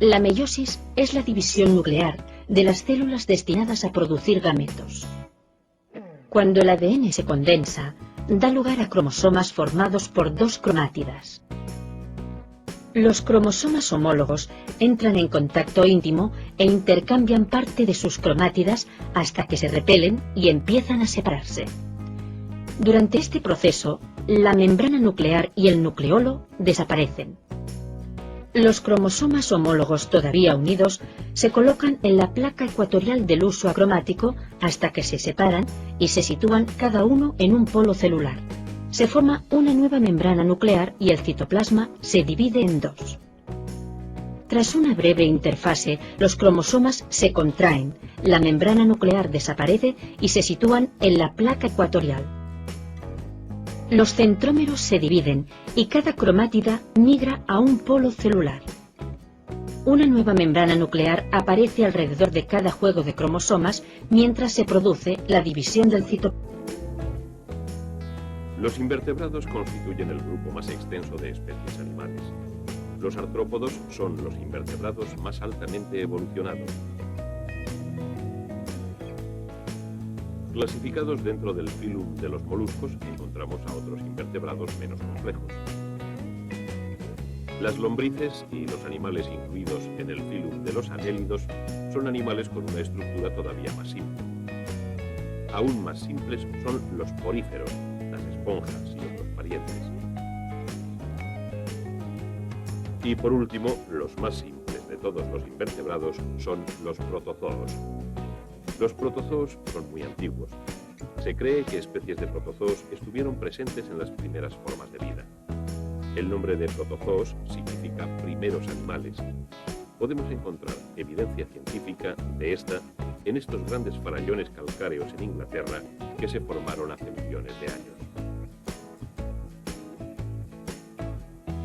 La meiosis es la división nuclear de las células destinadas a producir gametos. Cuando el ADN se condensa, da lugar a cromosomas formados por dos cromátidas. Los cromosomas homólogos entran en contacto íntimo e intercambian parte de sus cromátidas hasta que se repelen y empiezan a separarse. Durante este proceso, la membrana nuclear y el nucleolo desaparecen. Los cromosomas homólogos todavía unidos se colocan en la placa ecuatorial del huso acromático hasta que se separan y se sitúan cada uno en un polo celular. Se forma una nueva membrana nuclear y el citoplasma se divide en dos. Tras una breve interfase, los cromosomas se contraen, la membrana nuclear desaparece y se sitúan en la placa ecuatorial. Los centrómeros se dividen y cada cromátida migra a un polo celular. Una nueva membrana nuclear aparece alrededor de cada juego de cromosomas mientras se produce la división del citoplasma. Los invertebrados constituyen el grupo más extenso de especies animales. Los artrópodos son los invertebrados más altamente evolucionados. Clasificados dentro del filum de los moluscos, encontramos a otros invertebrados menos complejos. Las lombrices y los animales incluidos en el filum de los anélidos son animales con una estructura todavía más simple. Aún más simples son los poríferos, las esponjas y otros parientes. Y por último, los más simples de todos los invertebrados son los protozoos. Los protozoos son muy antiguos. Se cree que especies de protozoos estuvieron presentes en las primeras formas de vida. El nombre de protozoos significa primeros animales. Podemos encontrar evidencia científica de esta en estos grandes farallones calcáreos en Inglaterra que se formaron hace millones de años.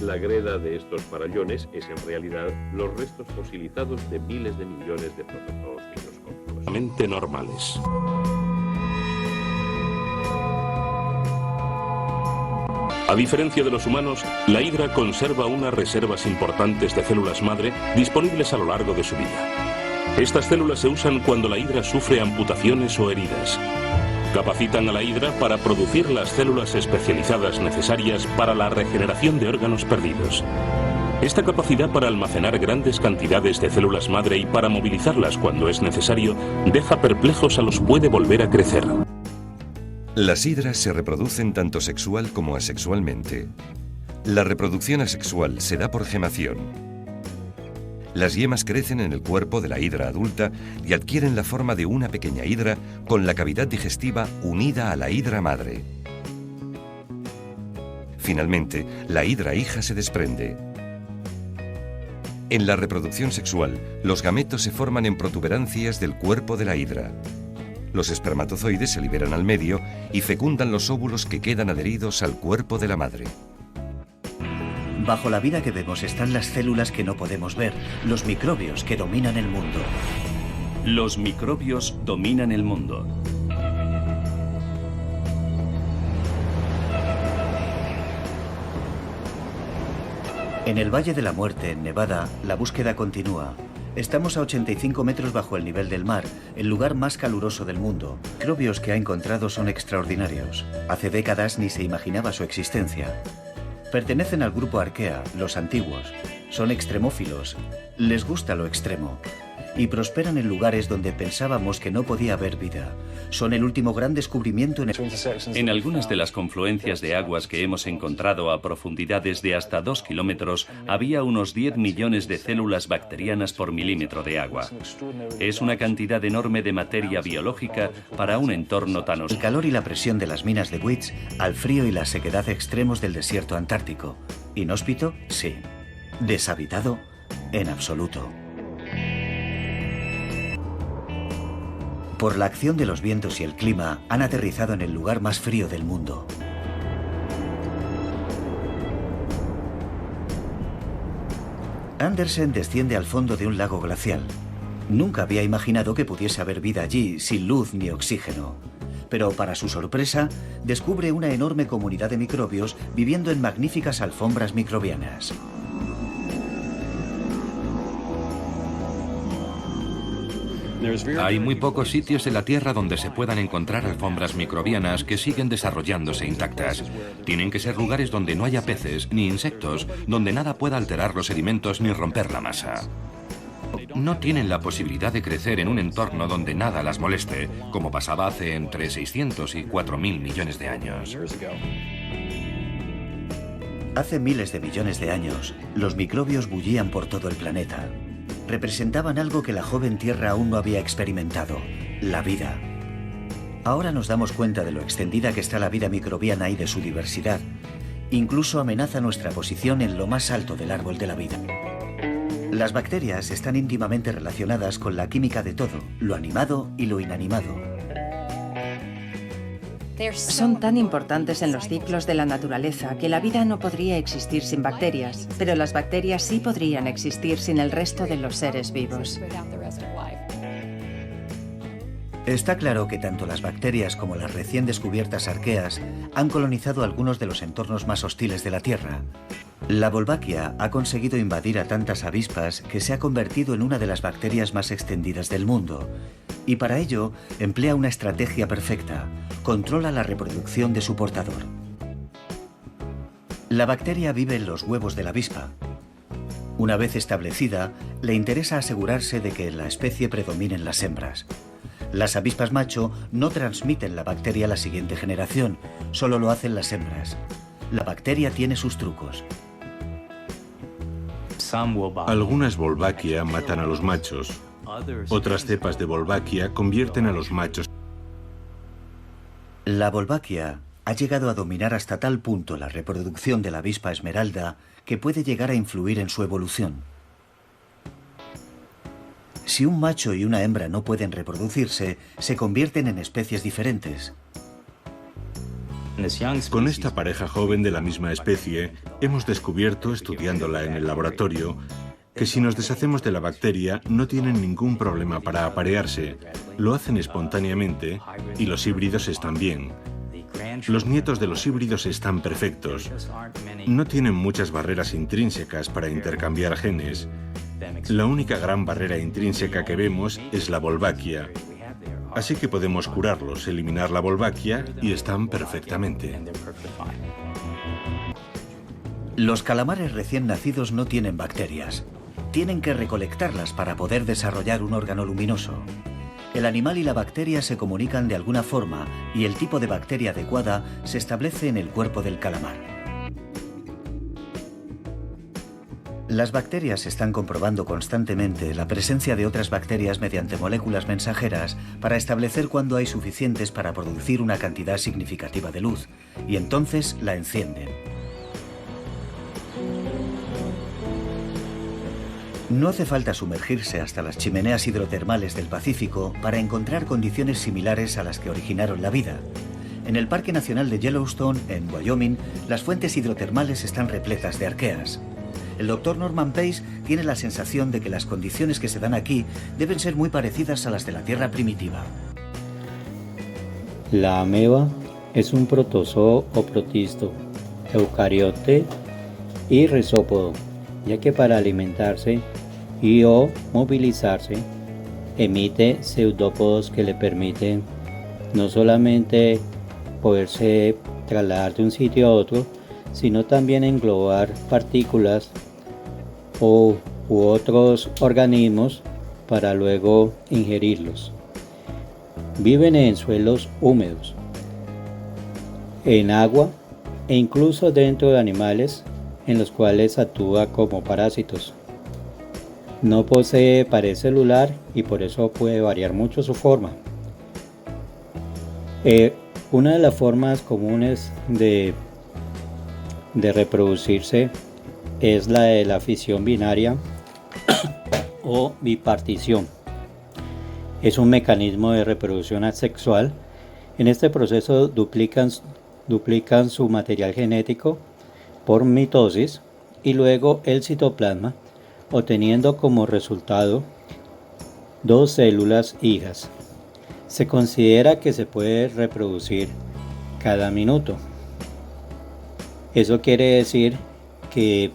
La greda de estos farallones es en realidad los restos fosilizados de miles de millones de protozoos microscópicos. Normales. A diferencia de los humanos, la hidra conserva unas reservas importantes de células madre disponibles a lo largo de su vida. Estas células se usan cuando la hidra sufre amputaciones o heridas. Capacitan a la hidra para producir las células especializadas necesarias para la regeneración de órganos perdidos. Esta capacidad para almacenar grandes cantidades de células madre y para movilizarlas cuando es necesario deja perplejos a los que puede volver a crecer. Las hidras se reproducen tanto sexual como asexualmente. La reproducción asexual se da por gemación. Las yemas crecen en el cuerpo de la hidra adulta y adquieren la forma de una pequeña hidra con la cavidad digestiva unida a la hidra madre. Finalmente, la hidra hija se desprende. En la reproducción sexual, los gametos se forman en protuberancias del cuerpo de la hidra. Los espermatozoides se liberan al medio y fecundan los óvulos que quedan adheridos al cuerpo de la madre. Bajo la vida que vemos están las células que no podemos ver, los microbios que dominan el mundo. Los microbios dominan el mundo. En el Valle de la Muerte, en Nevada, la búsqueda continúa. Estamos a 85 metros bajo el nivel del mar, el lugar más caluroso del mundo. Los microbios que ha encontrado son extraordinarios. Hace décadas ni se imaginaba su existencia. Pertenecen al grupo Archaea, los antiguos. Son extremófilos, les gusta lo extremo. Y prosperan en lugares donde pensábamos que no podía haber vida. Son el último gran descubrimiento En algunas de las confluencias de aguas que hemos encontrado a profundidades de hasta 2 kilómetros, había unos 10 millones de células bacterianas por milímetro de agua. Es una cantidad enorme de materia biológica para un entorno tan hostil. El calor y la presión de las minas de Wits al frío y la sequedad extremos del desierto antártico. ¿Inhóspito? Sí. ¿Deshabitado? En absoluto. Por la acción de los vientos y el clima, han aterrizado en el lugar más frío del mundo. Andersen desciende al fondo de un lago glacial. Nunca había imaginado que pudiese haber vida allí, sin luz ni oxígeno. Pero para su sorpresa, descubre una enorme comunidad de microbios viviendo en magníficas alfombras microbianas. Hay muy pocos sitios en la Tierra donde se puedan encontrar alfombras microbianas que siguen desarrollándose intactas. Tienen que ser lugares donde no haya peces ni insectos, donde nada pueda alterar los sedimentos ni romper la masa. No tienen la posibilidad de crecer en un entorno donde nada las moleste, como pasaba hace entre 600 y 4.000 millones de años. Hace miles de millones de años, los microbios bullían por todo el planeta. Representaban algo que la joven Tierra aún no había experimentado, la vida. Ahora nos damos cuenta de lo extendida que está la vida microbiana y de su diversidad. Incluso amenaza nuestra posición en lo más alto del árbol de la vida. Las bacterias están íntimamente relacionadas con la química de todo, lo animado y lo inanimado. Son tan importantes en los ciclos de la naturaleza que la vida no podría existir sin bacterias, pero las bacterias sí podrían existir sin el resto de los seres vivos. Está claro que tanto las bacterias como las recién descubiertas arqueas han colonizado algunos de los entornos más hostiles de la Tierra. La Wolbachia ha conseguido invadir a tantas avispas que se ha convertido en una de las bacterias más extendidas del mundo. Y para ello emplea una estrategia perfecta: controla la reproducción de su portador. La bacteria vive en los huevos de la avispa. Una vez establecida, le interesa asegurarse de que en la especie predominen las hembras. Las avispas macho no transmiten la bacteria a la siguiente generación, solo lo hacen las hembras. La bacteria tiene sus trucos. Algunas Wolbachia matan a los machos. Otras cepas de Wolbachia convierten a los machos. La Wolbachia ha llegado a dominar hasta tal punto la reproducción de la avispa esmeralda que puede llegar a influir en su evolución. Si un macho y una hembra no pueden reproducirse, se convierten en especies diferentes. Con esta pareja joven de la misma especie, hemos descubierto, estudiándola en el laboratorio, que si nos deshacemos de la bacteria no tienen ningún problema para aparearse, lo hacen espontáneamente y los híbridos están bien. Los nietos de los híbridos están perfectos. No tienen muchas barreras intrínsecas para intercambiar genes. La única gran barrera intrínseca que vemos es la Wolbachia. Así que podemos curarlos, eliminar la Wolbachia y están perfectamente. Los calamares recién nacidos no tienen bacterias. Tienen que recolectarlas para poder desarrollar un órgano luminoso. El animal y la bacteria se comunican de alguna forma y el tipo de bacteria adecuada se establece en el cuerpo del calamar. Las bacterias están comprobando constantemente la presencia de otras bacterias mediante moléculas mensajeras para establecer cuándo hay suficientes para producir una cantidad significativa de luz, y entonces la encienden. No hace falta sumergirse hasta las chimeneas hidrotermales del Pacífico para encontrar condiciones similares a las que originaron la vida. En el Parque Nacional de Yellowstone, en Wyoming, las fuentes hidrotermales están repletas de arqueas. El doctor Norman Pace tiene la sensación de que las condiciones que se dan aquí deben ser muy parecidas a las de la Tierra primitiva. La ameba es un protozoo o protisto, eucariote y risópodo, ya que para alimentarse y o movilizarse emite pseudópodos que le permiten no solamente poderse trasladar de un sitio a otro, sino también englobar partículas u otros organismos para luego ingerirlos. Viven en suelos húmedos, en agua e incluso dentro de animales en los cuales actúa como parásitos. No posee pared celular y por eso puede variar mucho su forma. Una de las formas comunes de reproducirse es la de la fisión binaria o bipartición. Es un mecanismo de reproducción asexual. En este proceso duplican su material genético por mitosis y luego el citoplasma, obteniendo como resultado dos células hijas. Se considera que se puede reproducir cada minuto. Eso quiere decir que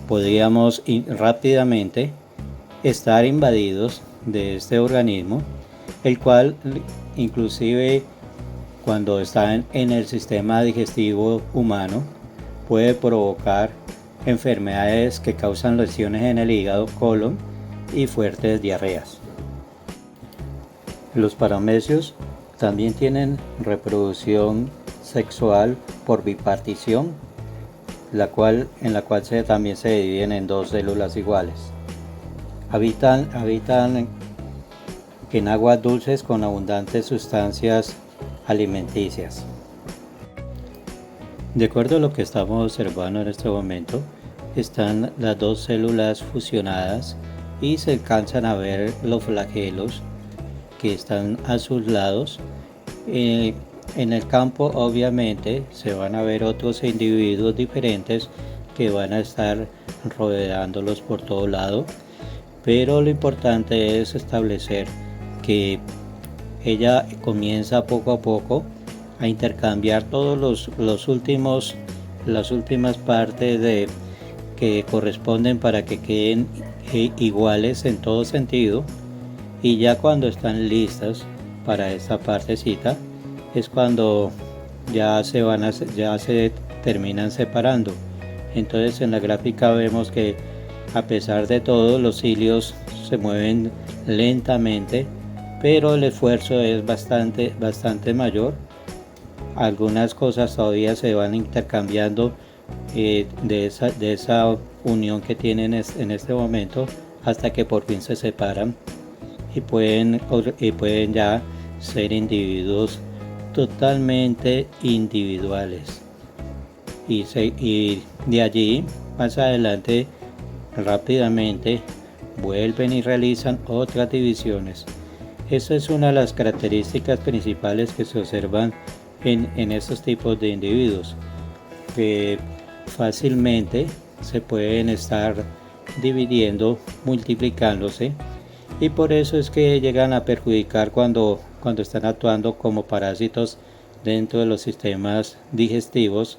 podríamos rápidamente estar invadidos de este organismo, el cual inclusive cuando está en el sistema digestivo humano puede provocar enfermedades que causan lesiones en el hígado, colon y fuertes diarreas. Los paramecios también tienen reproducción sexual por bipartición, en la cual también se dividen en dos células iguales. Habitan en aguas dulces con abundantes sustancias alimenticias. De acuerdo a lo que estamos observando en este momento, están las dos células fusionadas y se alcanzan a ver los flagelos que están a sus lados. En el campo obviamente se van a ver otros individuos diferentes que van a estar rodeándolos por todo lado, pero lo importante es establecer que ella comienza poco a poco a intercambiar todos las últimas partes que corresponden para que queden iguales en todo sentido, y ya cuando están listas para esta partecita es cuando ya se terminan separando. Entonces en la gráfica vemos que a pesar de todo los cilios se mueven lentamente, pero el esfuerzo es bastante mayor. Algunas cosas todavía se van intercambiando de esa unión que tienen en este momento, hasta que por fin se separan y pueden ya ser individuos totalmente individuales, y de allí más adelante rápidamente vuelven y realizan otras divisiones. Esa es una de las características principales que se observan en estos tipos de individuos, que fácilmente se pueden estar dividiendo, multiplicándose, y por eso es que llegan a perjudicar cuando están actuando como parásitos dentro de los sistemas digestivos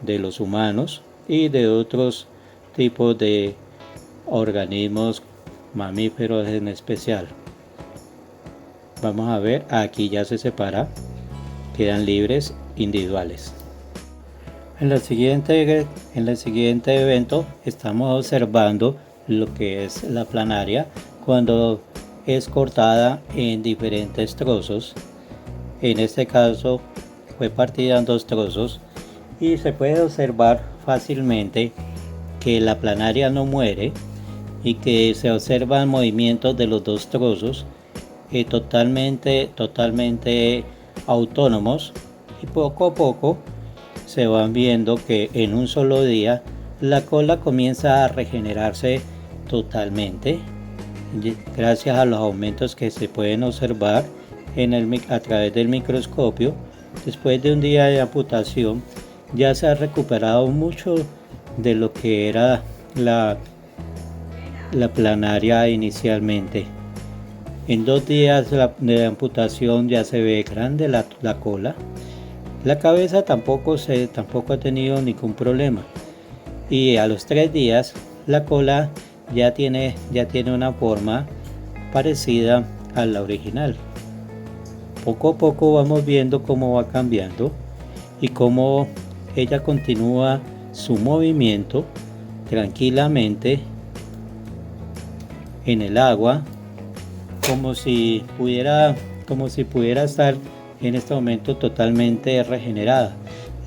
de los humanos y de otros tipos de organismos mamíferos en especial. Vamos a ver, aquí ya se separa, quedan libres, individuales. En el siguiente evento estamos observando lo que es la planaria cuando es cortada en diferentes trozos. En este caso fue partida en dos trozos, y se puede observar fácilmente que la planaria no muere y que se observan movimientos de los dos trozos totalmente autónomos, y poco a poco se van viendo que en un solo día la cola comienza a regenerarse totalmente gracias a los aumentos que se pueden observar a través del microscopio. Después de un día de amputación ya se ha recuperado mucho de lo que era la planaria inicialmente. En 2 días de amputación ya se ve grande la cola. La cabeza tampoco ha tenido ningún problema, y a los 3 días la cola ya tiene una forma parecida a la original. Poco a poco vamos viendo cómo va cambiando y cómo ella continúa su movimiento tranquilamente en el agua, como si pudiera estar en este momento totalmente regenerada.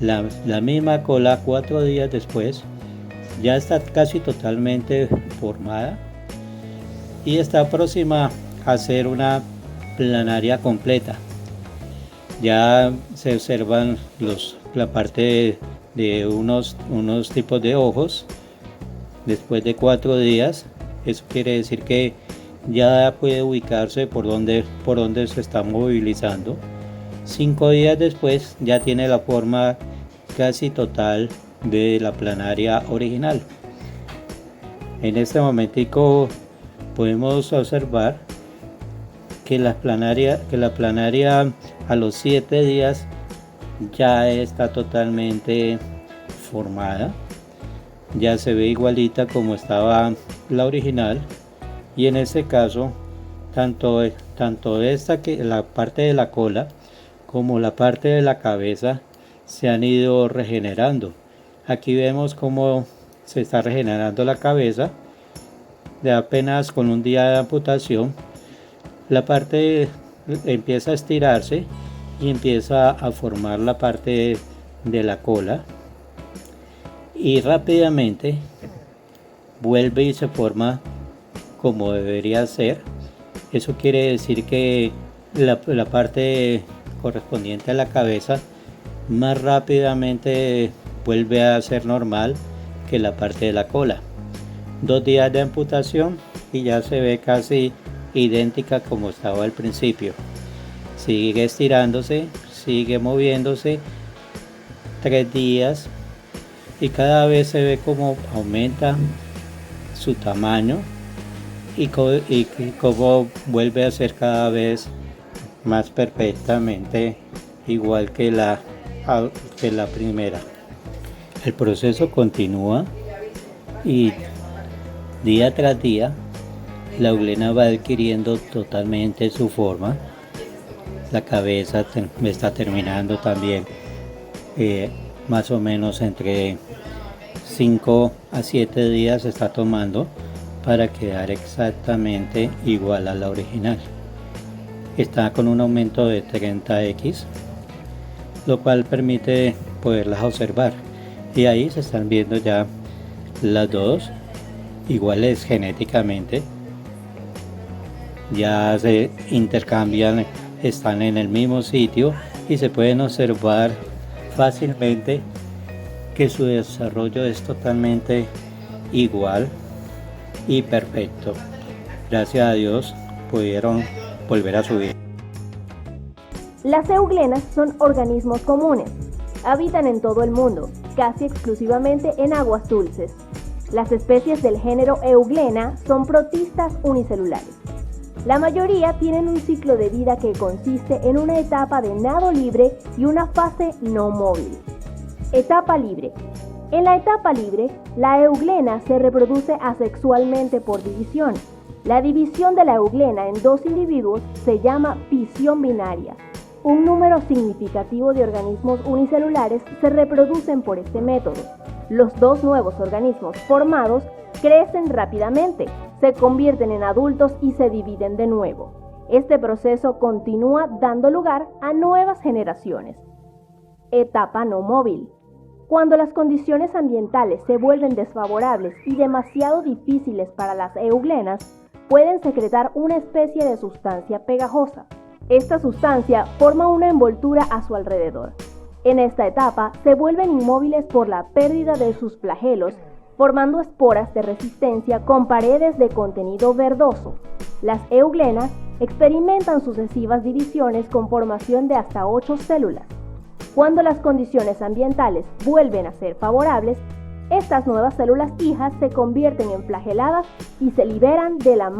La misma cola 4 días después ya está casi totalmente formada y está próxima a ser una planaria completa. Ya se observan la parte de unos tipos de ojos después de 4 días. Eso quiere decir que ya puede ubicarse por donde se está movilizando. 5 días después ya tiene la forma casi total de la planaria original. En este momentico podemos observar que la planaria a los 7 días ya está totalmente formada, ya se ve igualita como estaba la original, y en este caso tanto la parte de la cola como la parte de la cabeza se han ido regenerando. Aquí vemos cómo se está regenerando la cabeza. De apenas con un día de amputación, la parte empieza a estirarse y empieza a formar la parte de la cola, y rápidamente vuelve y se forma como debería ser. Eso quiere decir que la parte correspondiente a la cabeza más rápidamente vuelve a ser normal que la parte de la cola. 2 días de amputación y ya se ve casi idéntica como estaba al principio. Sigue estirándose, sigue moviéndose. 3 días y cada vez se ve como aumenta su tamaño y como vuelve a ser cada vez más perfectamente igual que la primera. El proceso continúa y día tras día la euglena va adquiriendo totalmente su forma. La cabeza está terminando también más o menos entre 5 a 7 días está tomando para quedar exactamente igual a la original. Está con un aumento de 30x, lo cual permite poderlas observar, y ahí se están viendo ya las dos iguales genéticamente, ya se intercambian, están en el mismo sitio y se pueden observar fácilmente que su desarrollo es totalmente igual y perfecto. Gracias a Dios pudieron volver a subir. Las euglenas son organismos comunes. Habitan en todo el mundo, casi exclusivamente en aguas dulces. Las especies del género Euglena son protistas unicelulares. La mayoría tienen un ciclo de vida que consiste en una etapa de nado libre y una fase no móvil. Etapa libre. En la etapa libre, la euglena se reproduce asexualmente por división. La división de la euglena en 2 individuos se llama fisión binaria. Un número significativo de organismos unicelulares se reproducen por este método. Los 2 nuevos organismos formados crecen rápidamente, se convierten en adultos y se dividen de nuevo. Este proceso continúa dando lugar a nuevas generaciones. Etapa no móvil. Cuando las condiciones ambientales se vuelven desfavorables y demasiado difíciles para las euglenas, pueden secretar una especie de sustancia pegajosa. Esta sustancia forma una envoltura a su alrededor. En esta etapa se vuelven inmóviles por la pérdida de sus flagelos, formando esporas de resistencia con paredes de contenido verdoso. Las euglenas experimentan sucesivas divisiones con formación de hasta 8 células. Cuando las condiciones ambientales vuelven a ser favorables, estas nuevas células hijas se convierten en flageladas y se liberan de la